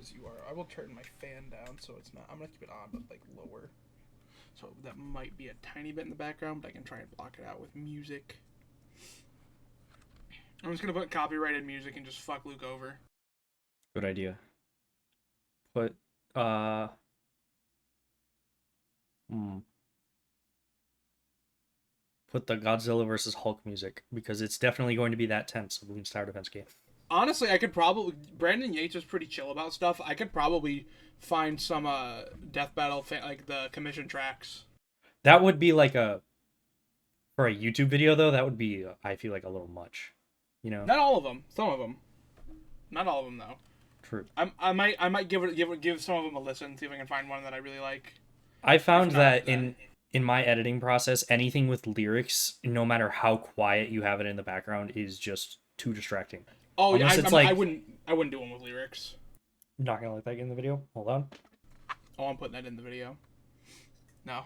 as you are. I will turn my fan down so it's not. I'm gonna keep it on, but like lower. So that might be a tiny bit in the background, but I can try and block it out with music. I'm just gonna put copyrighted music and just fuck Luke over. Good idea. Put hmm. Put the Godzilla versus Hulk music because it's definitely going to be that tense. A Bloons Tower Defense game. Honestly, I could probably. Brandon Yates is pretty chill about stuff. I could probably find some Death Battle like the commission tracks. That would be like for a YouTube video though. That would be I feel like a little much, you know. Not all of them. Some of them. Not all of them though. True. I might give some of them a listen. See if I can find one that I really like. I found that in my editing process, anything with lyrics, no matter how quiet you have it in the background, is just too distracting. Oh yeah, I wouldn't do one with lyrics. Not gonna let that get in the video. Hold on. Oh, I'm putting that in the video. No.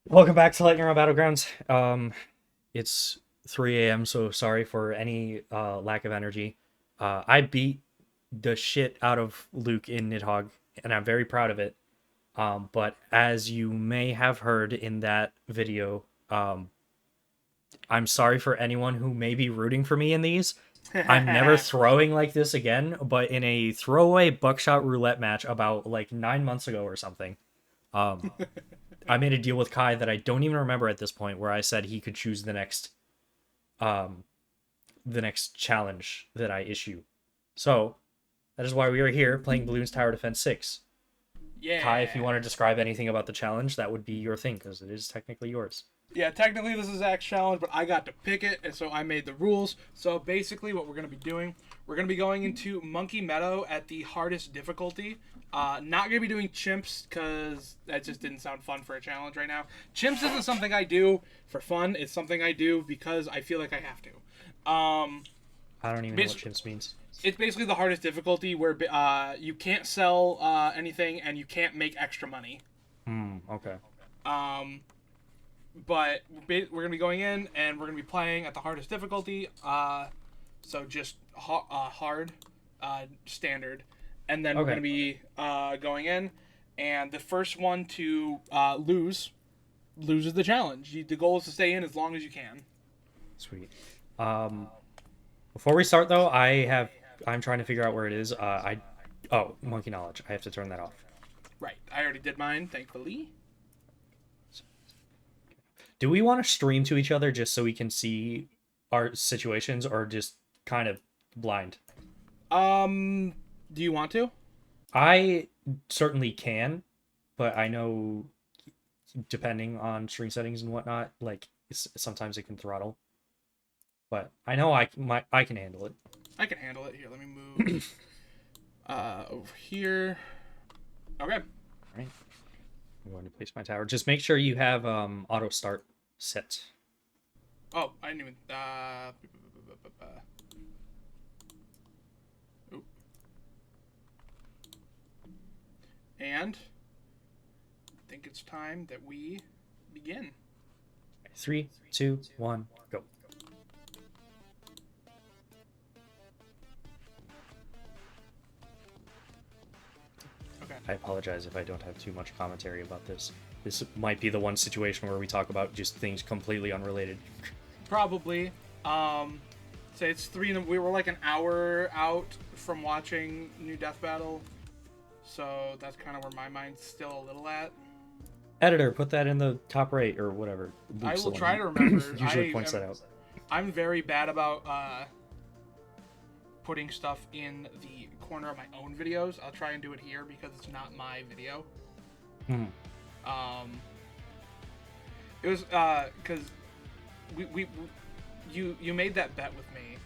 Welcome back to Lightning Round Battlegrounds. It's 3 a.m., so sorry for any lack of energy. I beat the shit out of Luke in Nidhogg, and I'm very proud of it. But as you may have heard in that video, I'm sorry for anyone who may be rooting for me in these. I'm never throwing like this again, but in a throwaway buckshot roulette match about like 9 months ago or something, I made a deal with Kai that I don't even remember at this point, where I said he could choose the next challenge that I issue. So that is why we are here playing Bloons Tower Defense 6. Yeah. Kai, if you want to describe anything about the challenge, that would be your thing, because it is technically yours. Yeah, technically this is Zach's challenge, but I got to pick it, and so I made the rules. So basically what we're going to be doing, we're going to be going into Monkey Meadow at the hardest difficulty. Not going to be doing chimps, because that just didn't sound fun for a challenge right now. Chimps isn't something I do for fun. It's something I do because I feel like I have to. I don't even know what chimps means. It's basically the hardest difficulty where you can't sell anything and you can't make extra money. Okay. But we're going to be going in and we're going to be playing at the hardest difficulty. So just hard, standard. And then we're going to be going in. And the first one to loses the challenge. The goal is to stay in as long as you can. Sweet. Before we start, though, I'm trying to figure out where it is. Monkey Knowledge. I have to turn that off. Right. I already did mine, thankfully. Do we want to stream to each other just so we can see our situations, or just kind of blind? Do you want to? I certainly can, but I know depending on stream settings and whatnot, like sometimes it can throttle. But I know I can handle it. I can handle it. Here, let me move over here. Okay. All right. I'm going to place my tower. Just make sure you have auto start set. Oh, I didn't even. Oop. And I think it's time that we begin. 3, 2, 1, go. Okay. I apologize if I don't have too much commentary about this. This might be the one situation where we talk about just things completely unrelated. Probably. Say it's 3 we were like an hour out from watching New Death Battle. So that's kind of where my mind's still a little at. Editor, put that in the top right or whatever. I will try to remember. Usually points that out. I'm very bad about putting stuff in the corner of my own videos. I'll try and do it here because it's not my video. It was because you made that bet with me,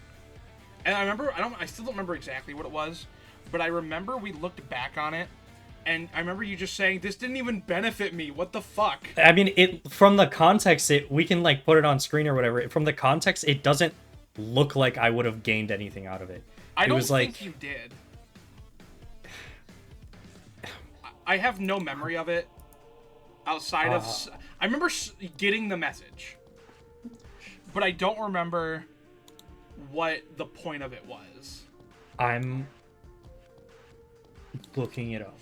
and I remember I still don't remember exactly what it was, but I remember we looked back on it, and I remember you just saying this didn't even benefit me. What the fuck? I mean, it from the context, we can like put it on screen or whatever. From the context, it doesn't look like I would have gained anything out of it. I don't was think like, you did. I have no memory of it outside of. I remember getting the message, but I don't remember what the point of it was. looking it up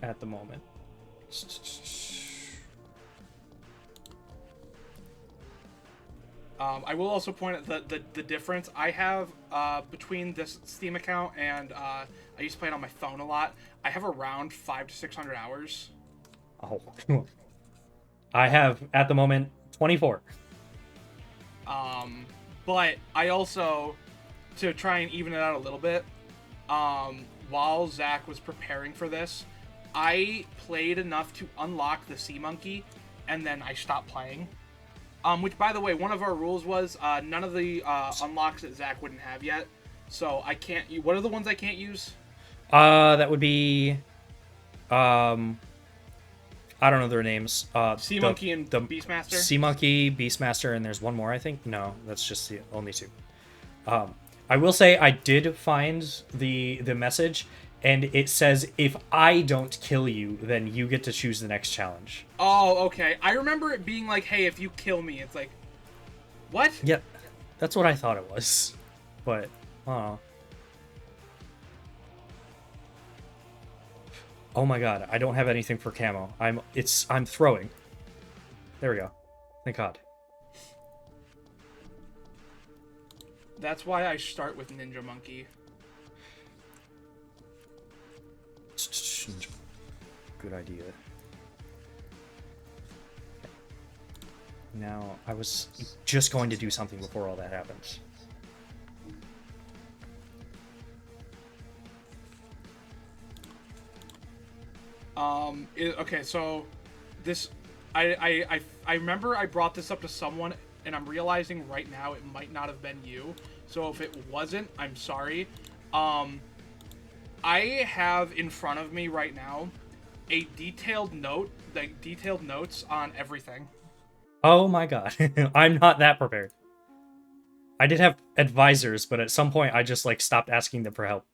at the moment. I will also point out the difference I have between this Steam account and I used to play it on my phone a lot. I have around 500 to 600 hours. Oh, I have at the moment 24. But I also, to try and even it out a little bit, while Zach was preparing for this, I played enough to unlock the Sea Monkey, and then I stopped playing. Which, by the way, one of our rules was none of the unlocks that Zach wouldn't have yet. So I can't. What are the ones I can't use? That would be, I don't know their names. Sea Monkey and Beastmaster. Sea Monkey, Beastmaster, and there's one more, I think. No, that's just the only two. I will say I did find the message, and it says if I don't kill you, then you get to choose the next challenge. Oh, okay. I remember it being like, hey, if you kill me, it's like, what? Yeah, that's what I thought it was, but oh my god, I don't have anything for camo. I'm throwing. There we go. Thank God. That's why I start with Ninja Monkey. Good idea. Now, I was just going to do something before all that happens. Okay, so this, I remember I brought this up to someone, and I'm realizing right now it might not have been you. So if it wasn't, I'm sorry. I have in front of me right now a detailed notes on everything. Oh my god. I'm not that prepared. I did have advisors, but at some point I just like stopped asking them for help.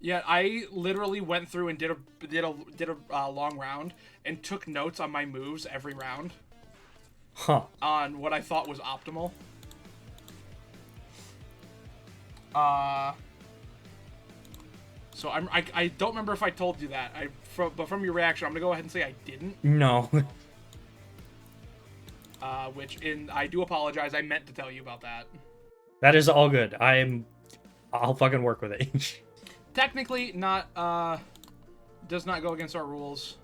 Yeah, I literally went through and did a long round and took notes on my moves every round. Huh. On what I thought was optimal. So I don't remember if I told you that. But from your reaction, I'm gonna go ahead and say I didn't. No. I do apologize. I meant to tell you about that. That is all good. I'll fucking work with it. Technically, does not go against our rules.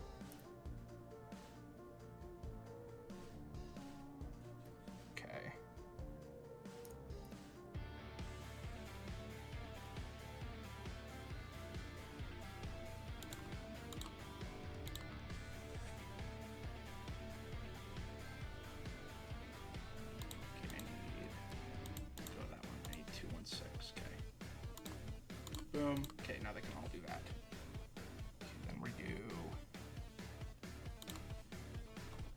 Okay. Go to that one. I need 216. Okay. Boom. Okay, now they can all do that. Okay, then we do.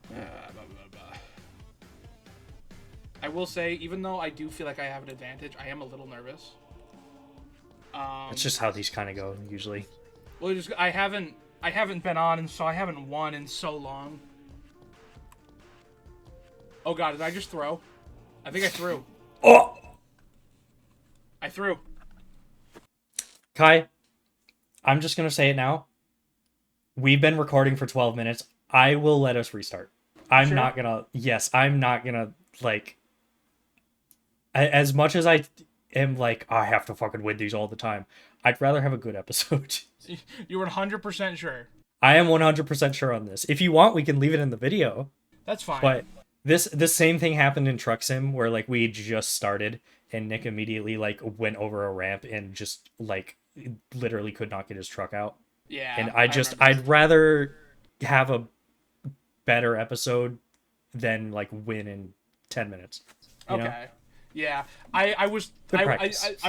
Blah, blah, blah. I will say, even though I do feel like I have an advantage, I am a little nervous. That's just how these kind of go usually. Well, I haven't been on, and so I haven't won in so long. Oh god, did I just throw? I think I threw. Oh! I threw. Kai, I'm just gonna say it now. We've been recording for 12 minutes. I will let us restart. I'm not gonna like. As much as I am like, I have to fucking win these all the time. I'd rather have a good episode. You were 100% sure. I am 100% sure on this. If you want, we can leave it in the video. That's fine. But the same thing happened in Truck Sim where like we just started and Nick immediately like went over a ramp and just like literally could not get his truck out. Yeah. And I'd rather have a better episode than like win in 10 minutes. You know? Yeah. I'm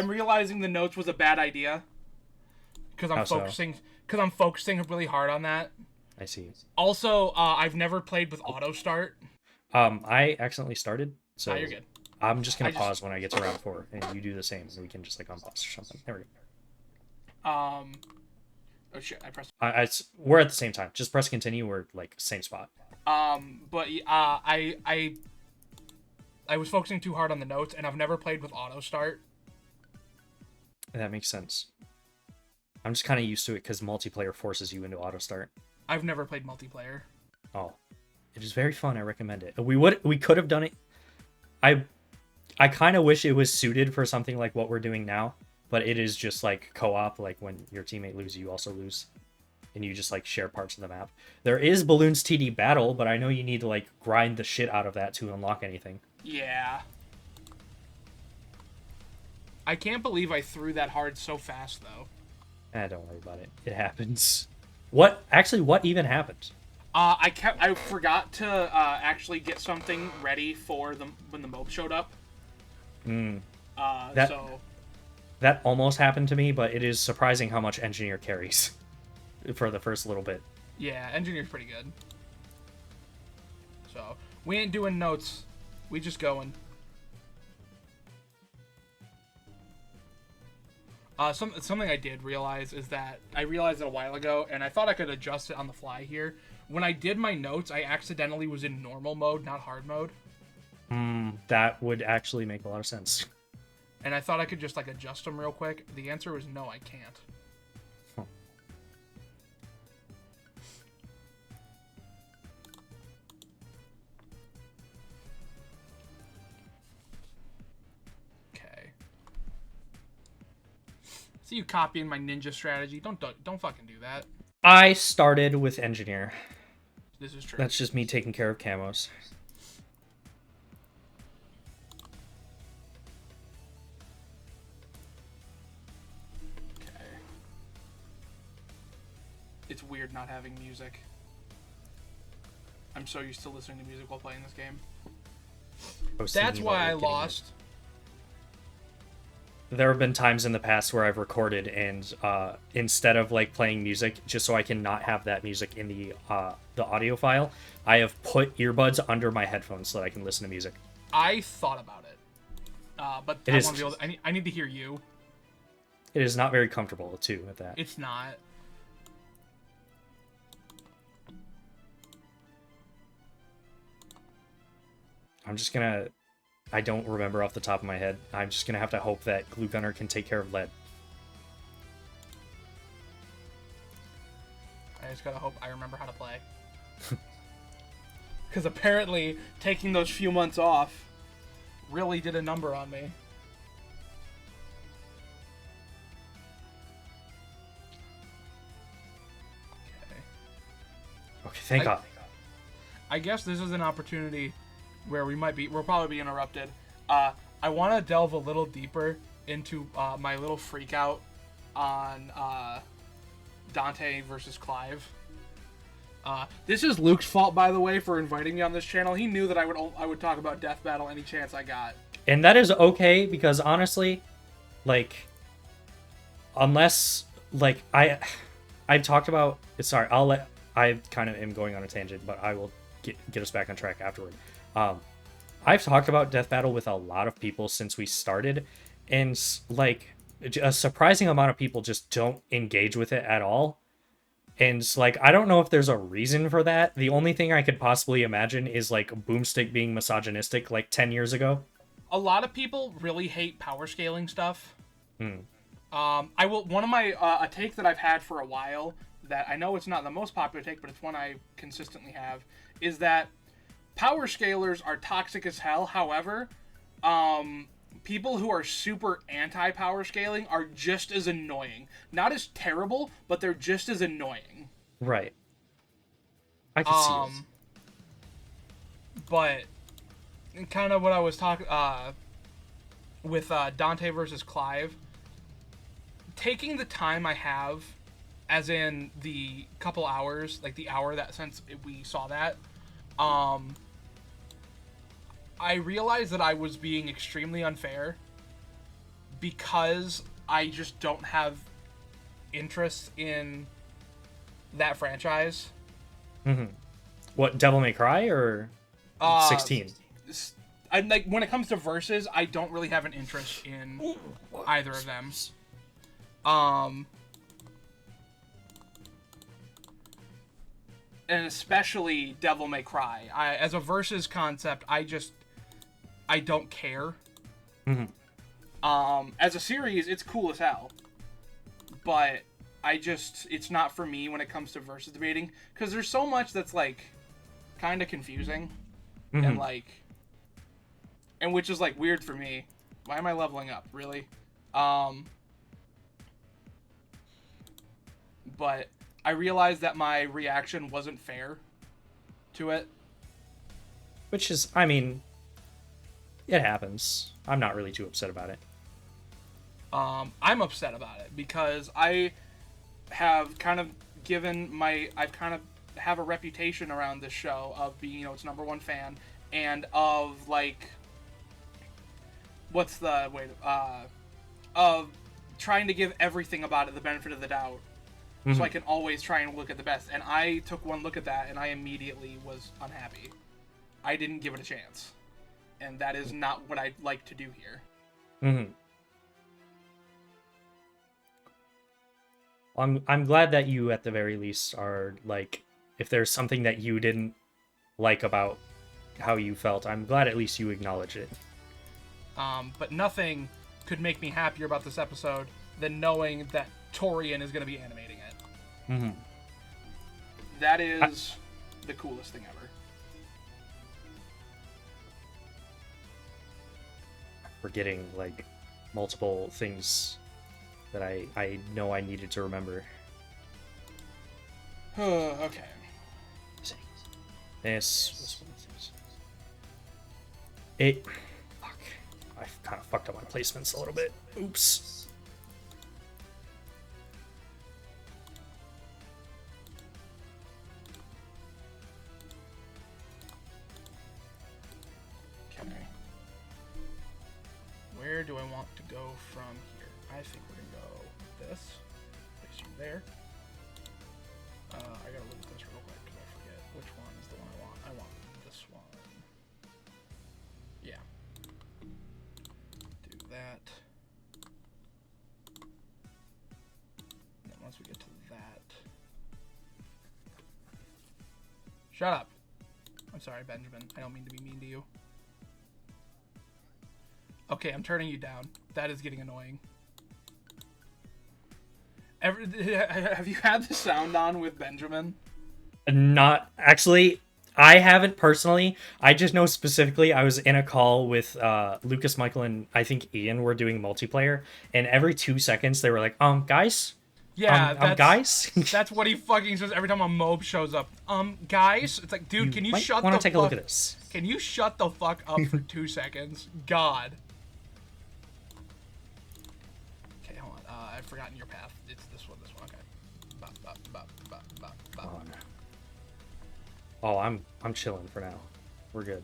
realizing the notes was a bad idea because I'm focusing really hard on that. I see. Also, I've never played with auto start. I accidentally started, so you're good. I'm just gonna pause when I get to round 4, and you do the same, so we can just like unpause or something. There we go. Oh shit! I pressed. We're at the same time. Just press continue. We're like same spot. But I was focusing too hard on the notes, and I've never played with auto start. That makes sense. I'm just kind of used to it because multiplayer forces you into auto start. I've never played multiplayer. Oh, it is very fun. I recommend it. We could have done it. I kind of wish it was suited for something like what we're doing now, but it is just like co-op. Like when your teammate loses, you also lose, and you just like share parts of the map. There is Bloons TD Battle, but I know you need to like grind the shit out of that to unlock anything. Yeah. I can't believe I threw that hard so fast, though. Don't worry about it. It happens. What even happened? I forgot to actually get something ready for when the mope showed up. That almost happened to me, but it is surprising how much engineer carries for the first little bit. Yeah, engineer's pretty good. So we ain't doing notes. We just going. Something I did realize is that I realized it a while ago, and I thought I could adjust it on the fly here. When I did my notes, I accidentally was in normal mode, not hard mode. That would actually make a lot of sense. And I thought I could just like adjust them real quick. The answer was no, I can't. Huh. See you copying my ninja strategy. Don't fucking do that. I started with engineer. This is true. That's just me taking care of camos. Okay. It's weird not having music. I'm so used to listening to music while playing this game. That's why I lost. There have been times in the past where I've recorded and instead of like playing music, just so I can not have that music in the audio file, I have put earbuds under my headphones so that I can listen to music. I thought about it, but I want to be able to, I need to hear you. It is not very comfortable too at that. It's not. I'm just gonna. I don't remember off the top of my head. I'm just gonna have to hope that Glue Gunner can take care of lead. I just gotta hope I remember how to play. Because apparently, taking those few months off really did a number on me. Okay, thank God. I guess this is an opportunity where we'll probably be interrupted. I want to delve a little deeper into my little freak out on Dante versus Clive. This is Luke's fault, by the way, for inviting me on this channel. He knew that I would talk about Death Battle any chance I got. And that is okay, because honestly, like, unless, like, I've talked about, sorry, I kind of am going on a tangent, but I will get us back on track afterward. I've talked about Death Battle with a lot of people since we started, and like a surprising amount of people just don't engage with it at all. And like, I don't know if there's a reason for that. The only thing I could possibly imagine is like Boomstick being misogynistic like 10 years ago. A lot of people really hate power scaling stuff. Hmm. One of my a take that I've had for a while, that I know it's not the most popular take, but it's one I consistently have, is that power scalers are toxic as hell. However, people who are super anti-power scaling are just as annoying. Not as terrible, but they're just as annoying. Right. I can see it. But kind of what I was talking with Dante versus Clive, taking the time I have, as in the couple hours, like the hour that since we saw that, I realized that I was being extremely unfair because I just don't have interest in that franchise. Mm-hmm. What, Devil May Cry or 16? I like when it comes to verses, I don't really have an interest in either of them. And especially Devil May Cry. As a versus concept, I don't care. Mm-hmm. As a series, it's cool as hell. But it's not for me when it comes to versus debating, because there's so much that's like kind of confusing and like, and which is like weird for me. Why am I leveling up, really? But I realized that my reaction wasn't fair to it. Which is, I mean, it happens. I'm not really too upset about it. I'm upset about it because I have kind of I've kind of have a reputation around this show of being, you know, its #1 fan, and of like, what's the way of trying to give everything about it the benefit of the doubt, so I can always try and look at the best. And I took one look at that, and I immediately was unhappy. I didn't give it a chance, and that is not what I'd like to do here. I'm glad that you, at the very least, are like, if there's something that you didn't like about how you felt, I'm glad at least you acknowledge it. But nothing could make me happier about this episode than knowing that Torian is going to be animating it. That is the coolest thing ever. Forgetting like multiple things that I know I needed to remember. Okay. This was one of the things. It. Fuck. I kind of fucked up my placements a little bit. Oops. Okay. Where do I want to go from here? I think we're gonna go this. Place you there. I gotta look at this real quick because I forget which one is the one I want. I want this one. Yeah. Do that. And then once we get to that. Shut up. I'm sorry, Benjamin. I don't mean to be mean to you. Okay, I'm turning you down. That is getting annoying. Have you had the sound on with Benjamin? Not actually. I haven't personally. I just know specifically I was in a call with Lucas, Michael, and I think Ian were doing multiplayer, and every 2 seconds they were like, guys? Yeah, guys? That's what he fucking says every time a mob shows up. Guys? It's like, dude, can you shut the fuck... want to take a look at this? Can you shut the fuck up for 2 seconds? God. Okay, hold on. I've forgotten your path. It's this one, okay. Bop, bop, bop, bop, bop, bop. Oh, no. Oh, I'm chilling for now. We're good.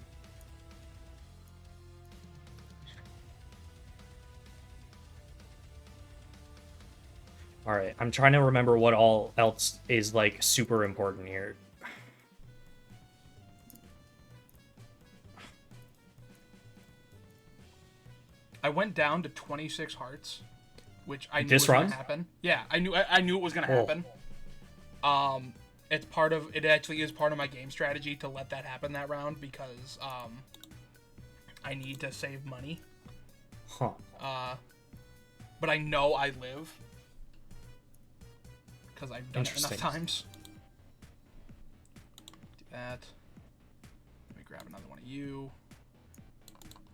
All right, I'm trying to remember what all else is like super important here. I went down to 26 hearts, which I knew was gonna happen. Yeah, I knew it was gonna happen. It actually is part of my game strategy to let that happen that round because I need to save money. Huh. But I know I live because I've done it enough times. Do that. Let me grab another one of you.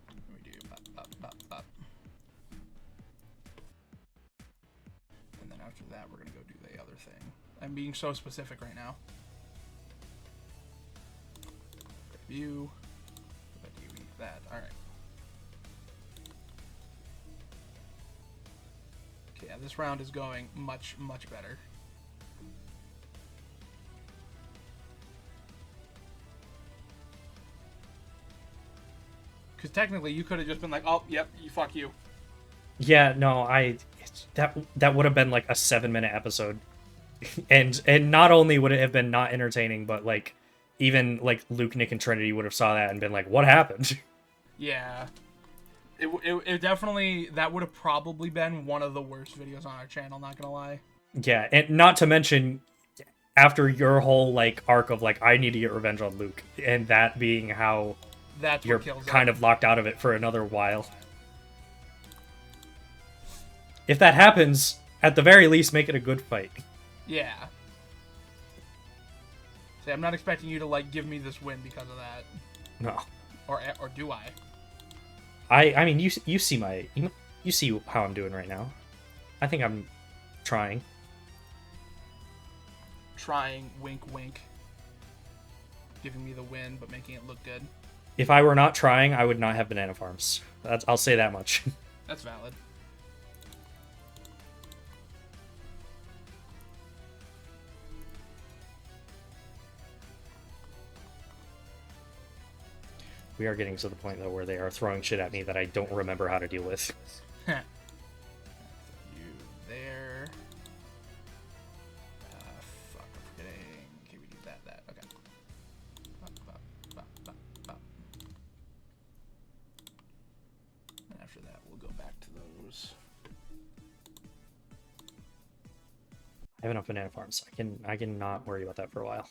Let me do bop. And then after that, we're gonna go do the other thing. I'm being so specific right now. You. Let you eat that. All right. Okay, yeah, this round is going much better. Because technically, you could have just been like, "Oh, yep, fuck you." Yeah, no, that would have been like a 7-minute episode, and not only would it have been not entertaining, but like even like Luke, Nick, and Trinity would have saw that and been like, "What happened?" Yeah, it definitely, that would have probably been one of the worst videos on our channel. Not gonna lie. Yeah, and not to mention after your whole like arc of like I need to get revenge on Luke, and that being how That's you're what kills kind it. of locked out of it for another while. If that happens, At the very least, make it a good fight. Yeah. See, I'm not expecting you to, like, give me this win because of that. No. Or do I? I mean, you see you see how I'm doing right now. I think I'm trying. Trying, wink, wink. Giving me the win, but making it look good. If I were not trying, I would not have banana farms. I'll say that much. That's valid. We are getting to the point, though, where they are throwing shit at me that I don't remember how to deal with. You there. Fuck, I'm forgetting. Okay, we do that. Okay. And after that, we'll go back to those. I have enough banana farms. I can not worry about that for a while.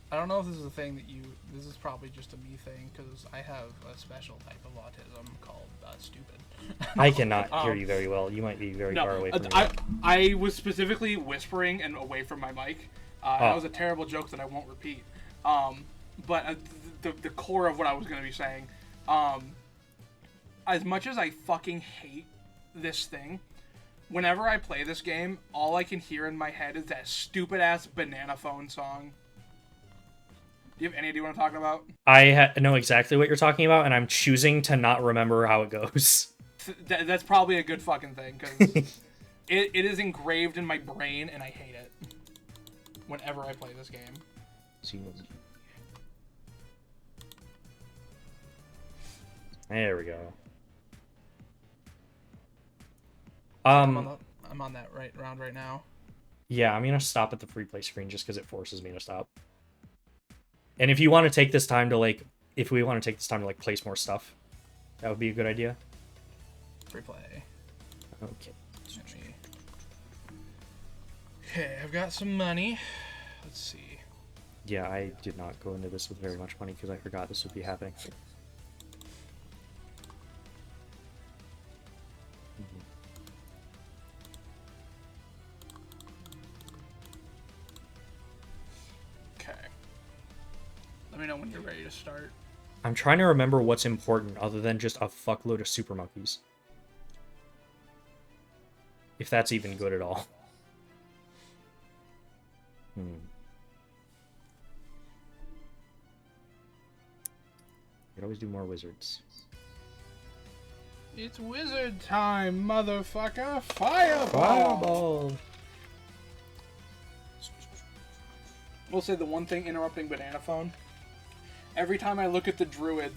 I don't know if this is a thing that you... This is probably just a me thing, because I have a special type of autism called stupid. I cannot hear you very well. You might be very far away from me. I was specifically whispering and away from my mic. That was a terrible joke that I won't repeat. But the core of what I was going to be saying, as much as I fucking hate this thing, whenever I play this game, all I can hear in my head is that stupid-ass Banana Phone song. Do you have any idea what I'm talking about? I know exactly what you're talking about, and I'm choosing to not remember how it goes. That's probably a good fucking thing, because it is engraved in my brain, and I hate it whenever I play this game. There we go. I'm on that round right now. Yeah, I'm gonna stop at the free play screen just because it forces me to stop. And if you want to take this time to if we want to take this time to place more stuff, that would be a good idea. Free play. Okay. Okay, I've got some money. Let's see. Yeah, I did not go into this with very much money because I forgot this would be happening. Let me know when you're ready to start. I'm trying to remember what's important other than just a fuckload of super monkeys. If that's even good at all. Could always do more wizards. It's wizard time, motherfucker! Fireball! Fireball! We'll say the one thing interrupting Banana Phone. Every time I look at the druid,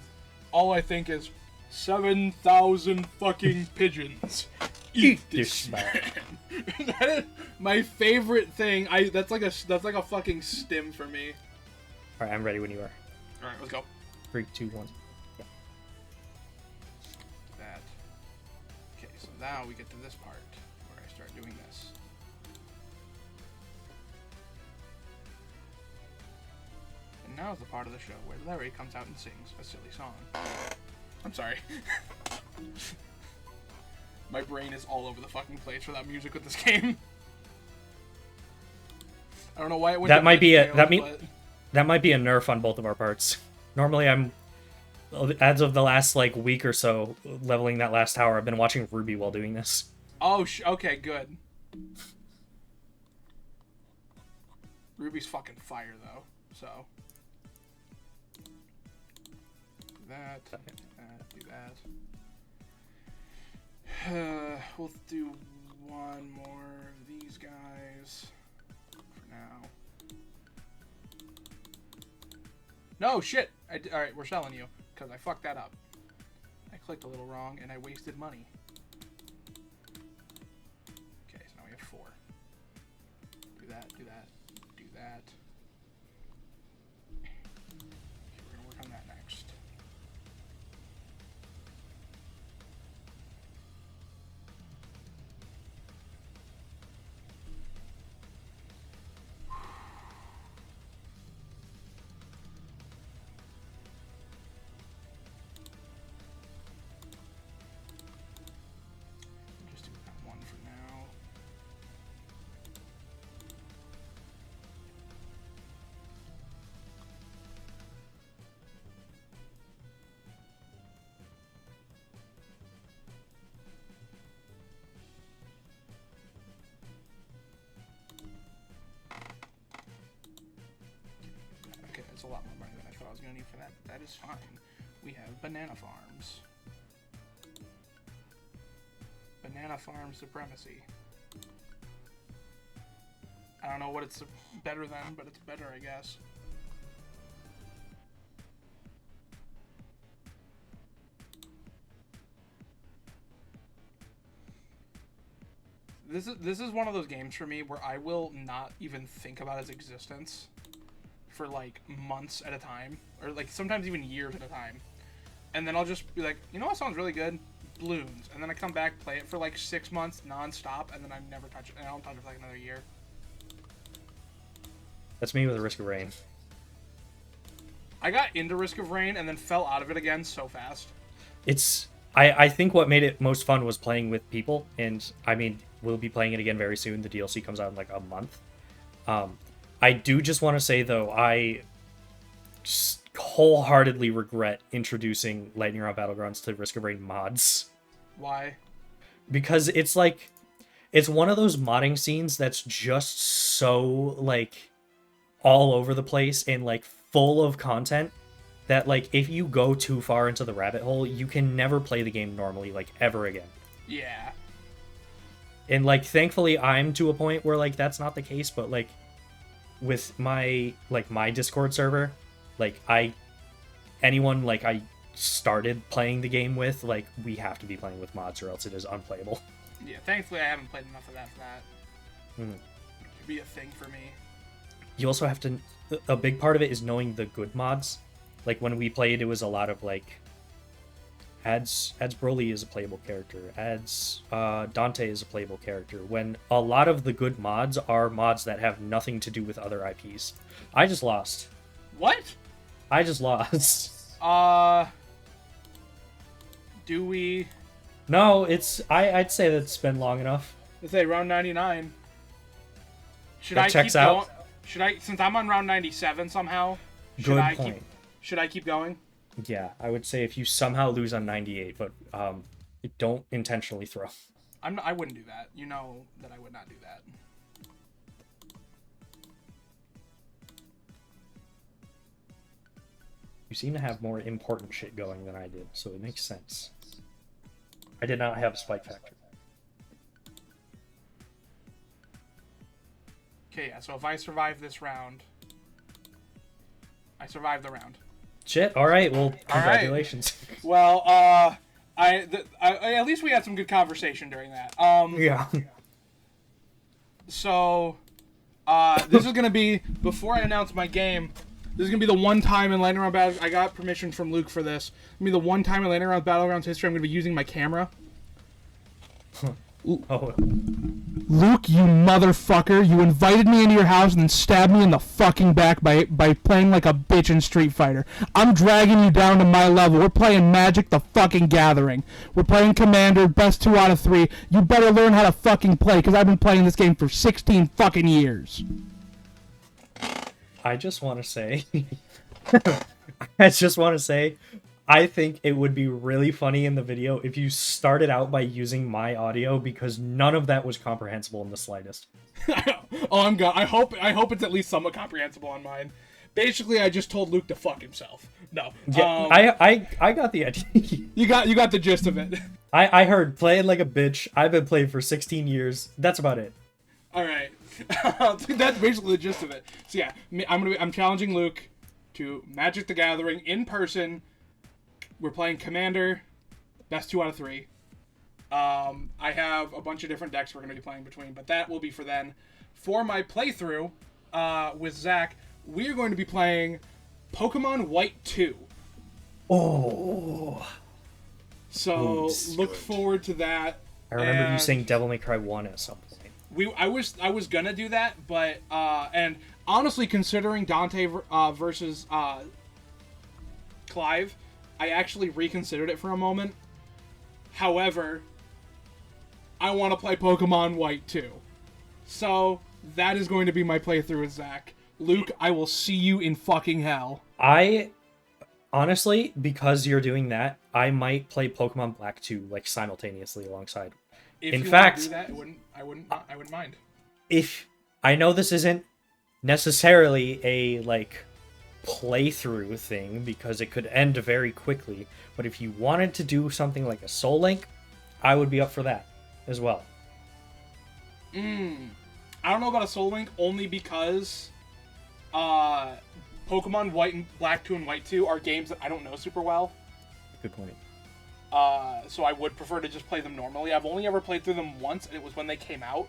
all I think is 7,000 fucking pigeons. Eat this man. That is my favorite thing. That's like a fucking stim for me. All right, I'm ready when you are. All right, let's go. 3, 2, 1. Yeah. That. Okay, so now we get to this part where I start doing this. And now's the part of the show where Larry comes out and sings a silly song. I'm sorry. My brain is all over the fucking place for that music with this game. I don't know why it went. That might be that might be a nerf on both of our parts. Normally, I'm as of the last week or so leveling that last tower. I've been watching Ruby while doing this. Oh, okay, good. Ruby's fucking fire though. So do that, do that. We'll do one more of these guys for now. No, shit! Alright, we're selling you, because I fucked that up. clicked a little wrong, and I wasted money. Okay, so now we have 4. Do that, do that, do that. Okay, we're gonna work on that next. Just do that one for now. Okay, that's a lot more money than I thought I was going to need for that, but that is fine. We have banana farms. Banana farm supremacy. I don't know what it's better than, but it's better, I guess. This is one of those games for me where I will not even think about its existence for like months at a time, or like sometimes even years at a time, and then I'll just be like, you know what sounds really good? Bloons. And then I come back, play it for like 6 months non-stop, and then I never touch it, and I don't touch it for like another year. That's me with a Risk of Rain. I got into Risk of Rain and then fell out of it again so fast. It's I think what made it most fun was playing with people, and I mean we'll be playing it again very soon. The DLC comes out in like a month. I do just want to say though, I just wholeheartedly regret introducing Lightning Round Battlegrounds to Risk of Rain mods. Why? Because it's like, it's one of those modding scenes that's just so like all over the place and like full of content that like if you go too far into the rabbit hole, you can never play the game normally like ever again. Yeah. And like thankfully I'm to a point where like that's not the case, but like with my Discord server, like anyone like I started playing the game with, like we have to be playing with mods or else it is unplayable. Yeah, thankfully I haven't played enough of that for that. It'd be a thing for me. You also have to, a big part of it is knowing the good mods. Like when we played, it was a lot of like adds Broly is a playable character, adds Dante is a playable character, when a lot of the good mods are mods that have nothing to do with other IPs. I just lost. What? I just lost. Do we? No, it's I'd say that's been long enough. Let's say round 99. Should That I checks keep out. going? Should I, since I'm on round 97 somehow? Good point. Should I keep going? Yeah, I would say if you somehow lose on 98, but don't intentionally throw. I wouldn't do that. You know that I would not do that. You seem to have more important shit going than I did, so it makes sense. I did not have a spike factor. Okay, yeah, so if I survive this round, I survived the round. Shit, alright, well, congratulations. Well, at least we had some good conversation during that. Yeah. So, this is gonna be, before I announce my game, this is gonna be the one time in Lightning Round Battle. I got permission from Luke for this. It's gonna be the one time in Lightning Round Battlegrounds history I'm gonna be using my camera. Oh. Luke, you motherfucker! You invited me into your house and then stabbed me in the fucking back by playing like a bitch in Street Fighter. I'm dragging you down to my level. We're playing Magic the fucking Gathering. We're playing Commander, best 2 out of 3. You better learn how to fucking play, because I've been playing this game for 16 fucking years. I just want to say... I think it would be really funny in the video if you started out by using my audio, because none of that was comprehensible in the slightest. Oh, I'm good. I hope it's at least somewhat comprehensible on mine. Basically, I just told Luke to fuck himself. No. Yeah, I got the idea. You got the gist of it. I heard playing like a bitch. I've been playing for 16 years. That's about it. All right. That's basically the gist of it. So yeah, I'm challenging Luke to Magic the Gathering in person. We're playing Commander. Best 2 out of 3. I have a bunch of different decks we're going to be playing between, but that will be for then. For my playthrough with Zach, we're going to be playing Pokemon White 2. Oh. So look forward to that. I remember you saying Devil May Cry 1 at some point. I was gonna do that, but and honestly, considering Dante versus Clive, I actually reconsidered it for a moment. However, I want to play Pokemon White 2. So that is going to be my playthrough with Zach. Luke, I will see you in fucking hell. I honestly, because you're doing that, I might play Pokemon Black 2 like simultaneously alongside. In fact, do that, I wouldn't mind. If I know this isn't necessarily a like playthrough thing because it could end very quickly, but if you wanted to do something like a Soul Link, I would be up for that as well. I don't know about a Soul Link only because Pokemon White and Black 2 and White 2 are games that I don't know super well. Good point. So I would prefer to just play them normally. I've only ever played through them once, and it was when they came out.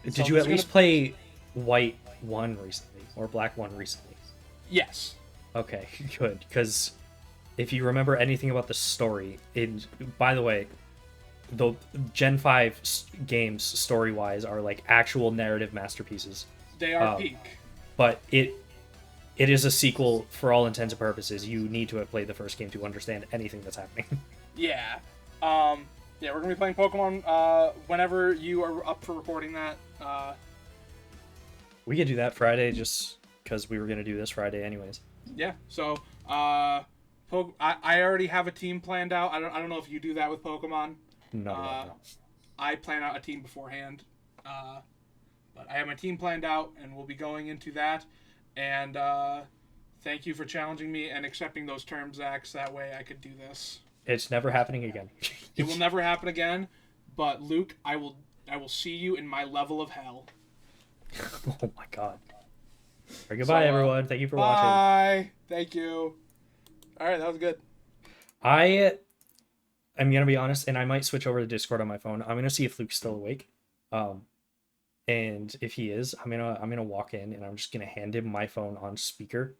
Did you at least play White 1 recently, or Black 1 recently? Yes. Okay, good. Because if you remember anything about the story, by the way, the Gen 5 games, story-wise, are like actual narrative masterpieces. They are peak. But it is a sequel for all intents and purposes. You need to have played the first game to understand anything that's happening. Yeah. Yeah, we're going to be playing Pokemon whenever you are up for recording that. We could do that Friday just because we were going to do this Friday anyways. Yeah, so I already have a team planned out. I don't know if you do that with Pokemon. No. I plan out a team beforehand. But I have my team planned out, and we'll be going into that. And thank you for challenging me and accepting those terms, Zach, so that way I could do this. It's never happening again. It will never happen again, but Luke, I will see you in my level of hell. Oh my god. Right, goodbye, everyone. Thank you for watching. Bye. Thank you. All right, that was good. I'm gonna be honest, and I might switch over to Discord on my phone. I'm gonna see if Luke's still awake. And if he is, I'm gonna walk in and I'm just gonna hand him my phone on speaker.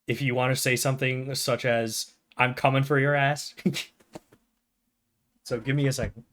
If you want to say something such as "I'm coming for your ass," so give me a second.